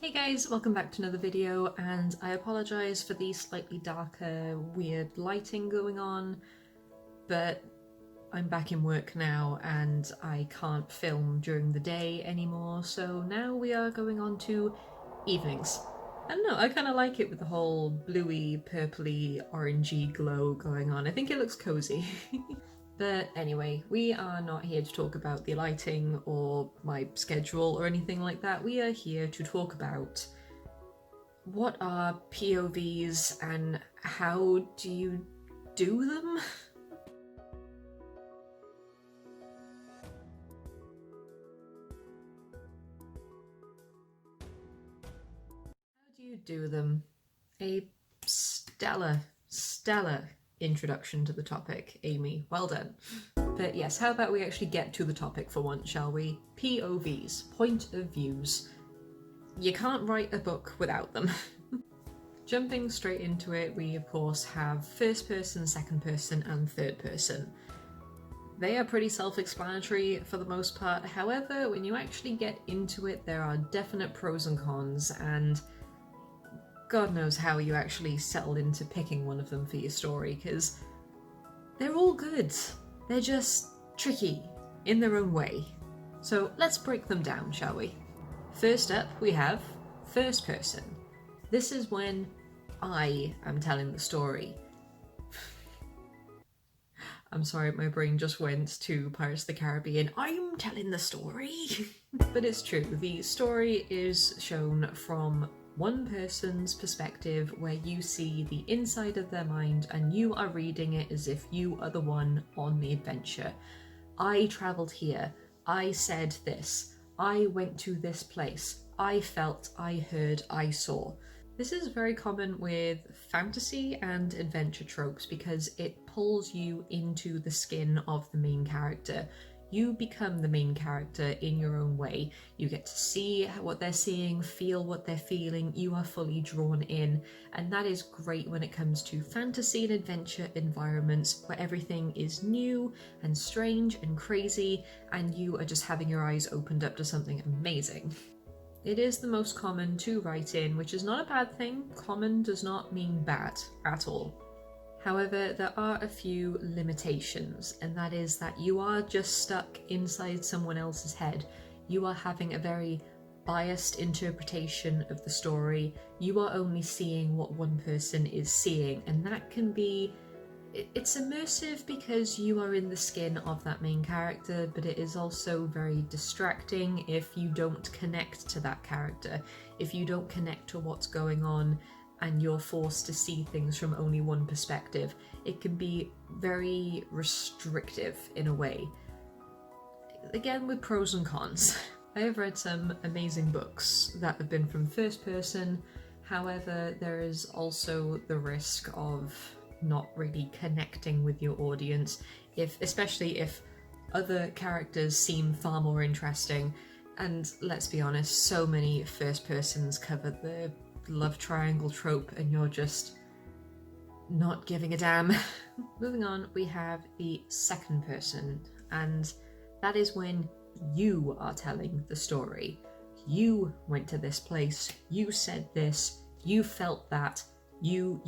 Hey guys, welcome back to another video, and I apologise for the slightly darker, weird lighting going on, but I'm back in work now and I can't film during the day anymore, so now we are going on to evenings. I don't know, I kind of like it with the whole bluey, purpley, orangey glow going on. I think it looks cozy. But anyway, we are not here to talk about the lighting or my schedule or anything like that. We are here to talk about what are POVs and how do you do them? How do you do them? A stellar introduction to the topic, Amy. Well done. But yes, how about we actually get to the topic for once, shall we? POVs, point of views. You can't write a book without them. Jumping straight into it, we of course have first person, second person, and third person. They are pretty self-explanatory for the most part. However, when you actually get into it, there are definite pros and cons, and God knows how you actually settled into picking one of them for your story, because they're all good. They're just tricky in their own way. So let's break them down, shall we? First up, we have first person. This is when I am telling the story. I'm sorry, my brain just went to Pirates of the Caribbean. I'm telling the story. But it's true, the story is shown from one person's perspective where you see the inside of their mind and you are reading it as if you are the one on the adventure. I travelled here. I said this. I went to this place. I felt, I heard, I saw. This is very common with fantasy and adventure tropes because it pulls you into the skin of the main character. You become the main character in your own way. You get to see what they're seeing, feel what they're feeling, you are fully drawn in, and that is great when it comes to fantasy and adventure environments where everything is new and strange and crazy, and you are just having your eyes opened up to something amazing. It is the most common to write in, which is not a bad thing. Common does not mean bad at all. However, there are a few limitations, and that is that you are just stuck inside someone else's head. You are having a very biased interpretation of the story. You are only seeing what one person is seeing, and that can be... It's immersive because you are in the skin of that main character, but it is also very distracting if you don't connect to that character, if you don't connect to what's going on, and you're forced to see things from only one perspective. It can be very restrictive in a way. Again, with pros and cons. I have read some amazing books that have been from first person, however, there is also the risk of not really connecting with your audience, especially if other characters seem far more interesting. And let's be honest, so many first persons cover the love triangle trope and you're just not giving a damn. Moving on, we have the second person, and that is when you are telling the story. You went to this place, you said this, you felt that, you.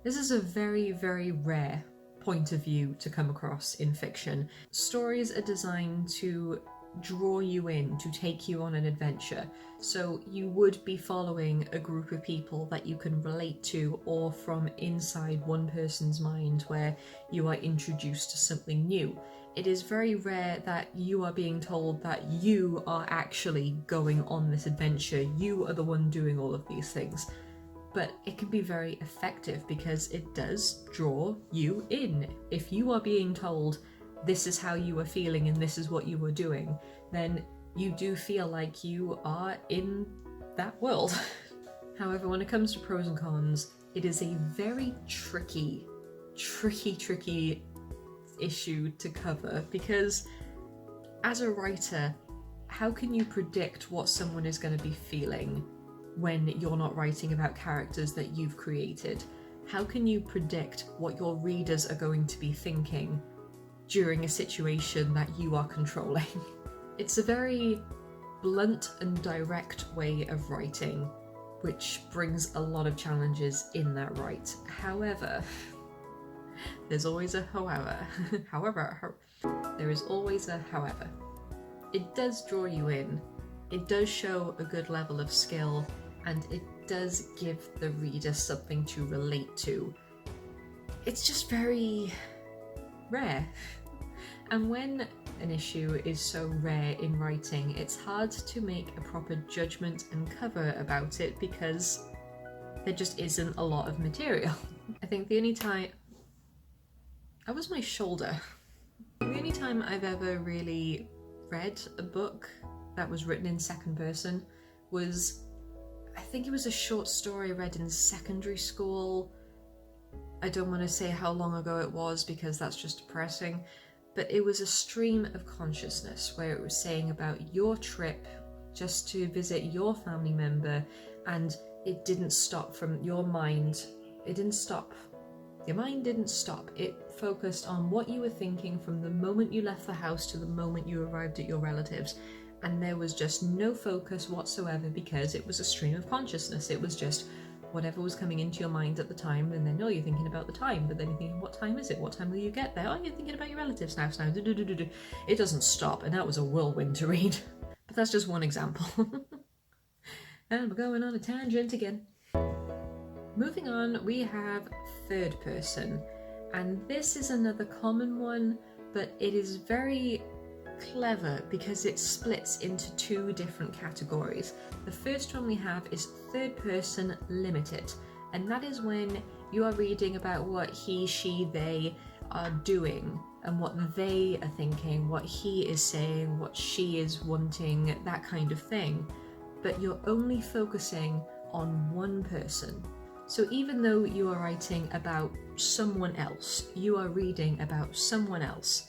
This is a very, very rare point of view to come across in fiction. Stories are designed to draw you in, to take you on an adventure. So you would be following a group of people that you can relate to, or from inside one person's mind where you are introduced to something new. It is very rare that you are being told that you are actually going on this adventure, you are the one doing all of these things. But it can be very effective because it does draw you in. If you are being told this is how you are feeling and this is what you are doing, then you do feel like you are in that world. However, when it comes to pros and cons, it is a very tricky issue to cover, because as a writer, how can you predict what someone is going to be feeling when you're not writing about characters that you've created? How can you predict what your readers are going to be thinking during a situation that you are controlling? It's a very blunt and direct way of writing, which brings a lot of challenges in that right. However, there's always a however. There is always a however. It does draw you in, it does show a good level of skill, and it does give the reader something to relate to. It's just very rare. And when an issue is so rare in writing, it's hard to make a proper judgment and cover about it because there just isn't a lot of material. I think the only time... That was my shoulder. The only time I've ever really read a book that was written in second person was, I think it was a short story I read in secondary school. I don't want to say how long ago it was because that's just depressing, but it was a stream of consciousness where it was saying about your trip just to visit your family member, and it didn't stop from your mind. It didn't stop. Your mind didn't stop. It focused on what you were thinking from the moment you left the house to the moment you arrived at your relatives. And there was just no focus whatsoever because it was a stream of consciousness. It was just whatever was coming into your mind at the time, and then you're thinking about the time, but then you're thinking, what time is it? What time will you get there? Oh, you're thinking about your relatives now. It doesn't stop, and that was a whirlwind to read. But that's just one example. And we're going on a tangent again. Moving on, we have third person, and this is another common one, but it is very clever because it splits into two different categories. The first one we have is third person limited, and that is when you are reading about what he, she, they are doing and what they are thinking, what he is saying, what she is wanting, that kind of thing, but you're only focusing on one person. So even though you are writing about someone else, you are reading about someone else,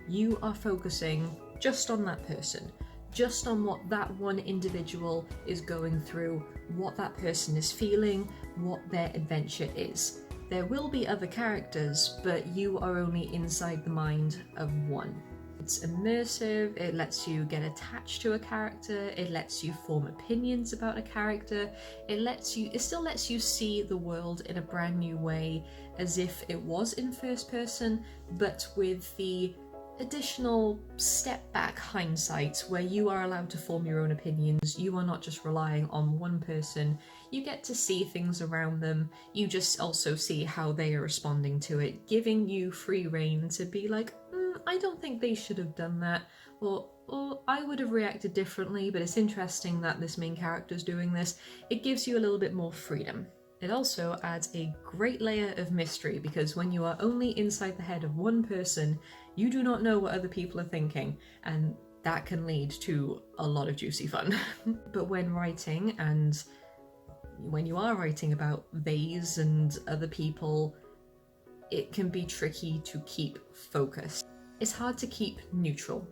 you are focusing just on that person, just on what that one individual is going through, what that person is feeling, what their adventure is. There will be other characters, but you are only inside the mind of one. It's immersive, it lets you get attached to a character, it lets you form opinions about a character, it still lets you see the world in a brand new way, as if it was in first person, but with the additional step back hindsight where you are allowed to form your own opinions. You are not just relying on one person, you get to see things around them, you just also see how they are responding to it, giving you free rein to be like, I don't think they should have done that, or I would have reacted differently, but it's interesting that this main character is doing this. It gives you a little bit more freedom. It also adds a great layer of mystery because when you are only inside the head of one person, you do not know what other people are thinking, and that can lead to a lot of juicy fun. But when writing, and when you are writing about theys and other people, it can be tricky to keep focus. It's hard to keep neutral,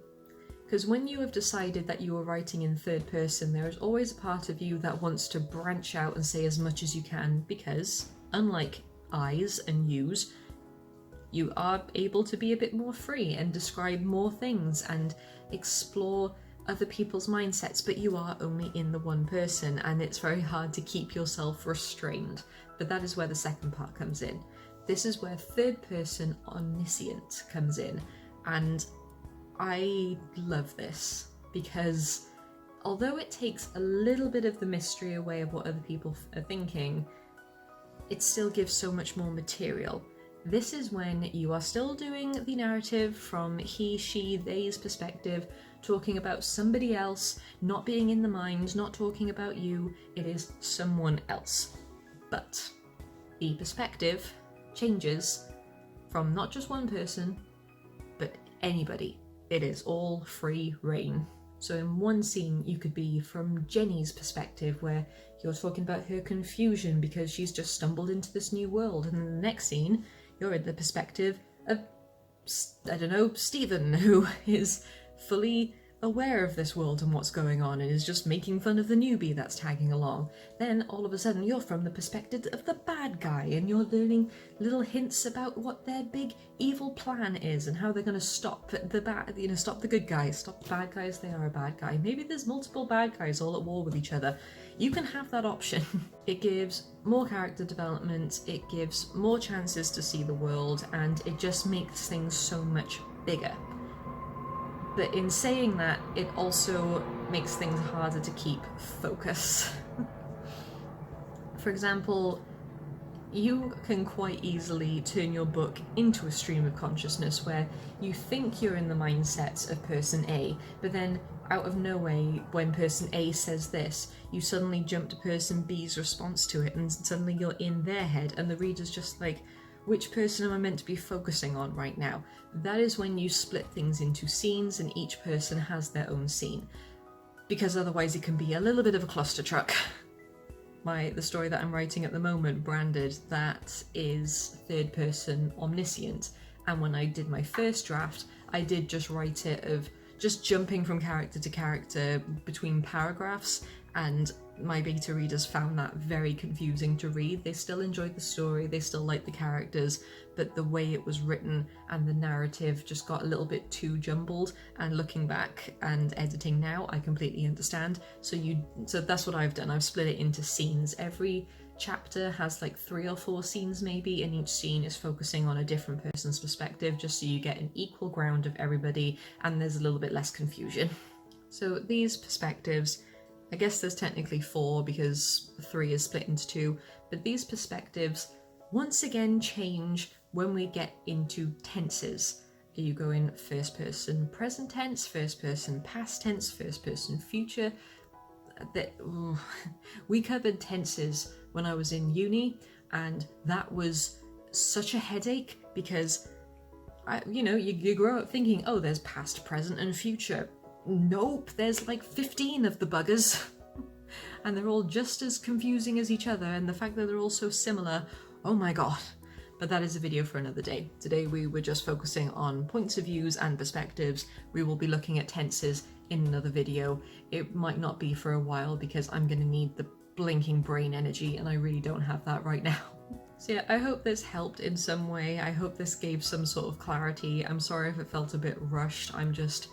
because when you have decided that you are writing in third person, there is always a part of you that wants to branch out and say as much as you can, because unlike I's and you's, you are able to be a bit more free and describe more things and explore other people's mindsets, but you are only in the one person, and it's very hard to keep yourself restrained. But that is where the second part comes in. This is where third person omniscient comes in, and I love this because although it takes a little bit of the mystery away of what other people are thinking, it still gives so much more material. This is when you are still doing the narrative from he, she, they's perspective, talking about somebody else, not being in the mind, not talking about you, it is someone else. But the perspective changes from not just one person, but anybody. It is all free reign. So in one scene you could be from Jenny's perspective, where you're talking about her confusion because she's just stumbled into this new world, and in the next scene you're in the perspective of, I don't know, Stephen, who is fully aware of this world and what's going on and is just making fun of the newbie that's tagging along. Then all of a sudden you're from the perspective of the bad guy and you're learning little hints about what their big evil plan is and how they're going to stop stop the good guys, stop the bad guys. They are a bad guy. Maybe there's multiple bad guys all at war with each other. You can have that option. It gives more character development, it gives more chances to see the world, and it just makes things so much bigger. But in saying that, it also makes things harder to keep focus. For example, you can quite easily turn your book into a stream of consciousness where you think you're in the mindset of person A, but then out of nowhere, when person A says this, you suddenly jump to person B's response to it, and suddenly you're in their head, and the reader's just like, which person am I meant to be focusing on right now? That is when you split things into scenes and each person has their own scene. Because otherwise it can be a little bit of a cluster truck. The story that I'm writing at the moment, Branded, that is third person omniscient. And when I did my first draft, I did just write it of just jumping from character to character between paragraphs, and my beta readers found that very confusing to read. They still enjoyed the story, they still liked the characters, but the way it was written and the narrative just got a little bit too jumbled, and looking back and editing now, I completely understand. So that's what I've done. I've split it into scenes. Every chapter has like 3 or 4 scenes maybe, and each scene is focusing on a different person's perspective, just so you get an equal ground of everybody and there's a little bit less confusion. So these perspectives, I guess there's technically 4 because 3 is split into 2, but these perspectives once again change when we get into tenses. Are you going first person present tense, first person past tense, first person future? We covered tenses when I was in uni, and that was such a headache because you grow up thinking, oh, there's past, present and future. Nope, there's like 15 of the buggers and they're all just as confusing as each other, and the fact that they're all so similar, oh my god. But that is a video for another day. Today we were just focusing on points of views and perspectives. We will be looking at tenses in another video. It might not be for a while because I'm going to need the blinking brain energy and I really don't have that right now. So yeah, I hope this helped in some way. I hope this gave some sort of clarity. I'm sorry if it felt a bit rushed. I'm just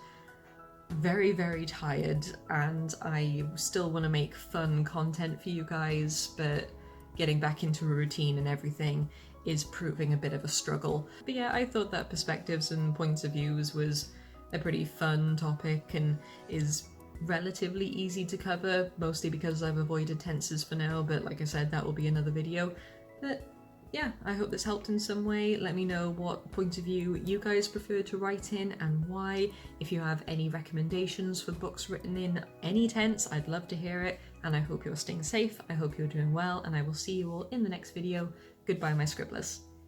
very, very tired and I still want to make fun content for you guys, but getting back into a routine and everything is proving a bit of a struggle. But yeah, I thought that perspectives and points of views was a pretty fun topic and is relatively easy to cover, mostly because I've avoided tenses for now, but like I said, that will be another video. But yeah, I hope this helped in some way. Let me know what point of view you guys prefer to write in and why. If you have any recommendations for books written in any tense, I'd love to hear it. And I hope you're staying safe, I hope you're doing well, and I will see you all in the next video. Goodbye, my scribblers.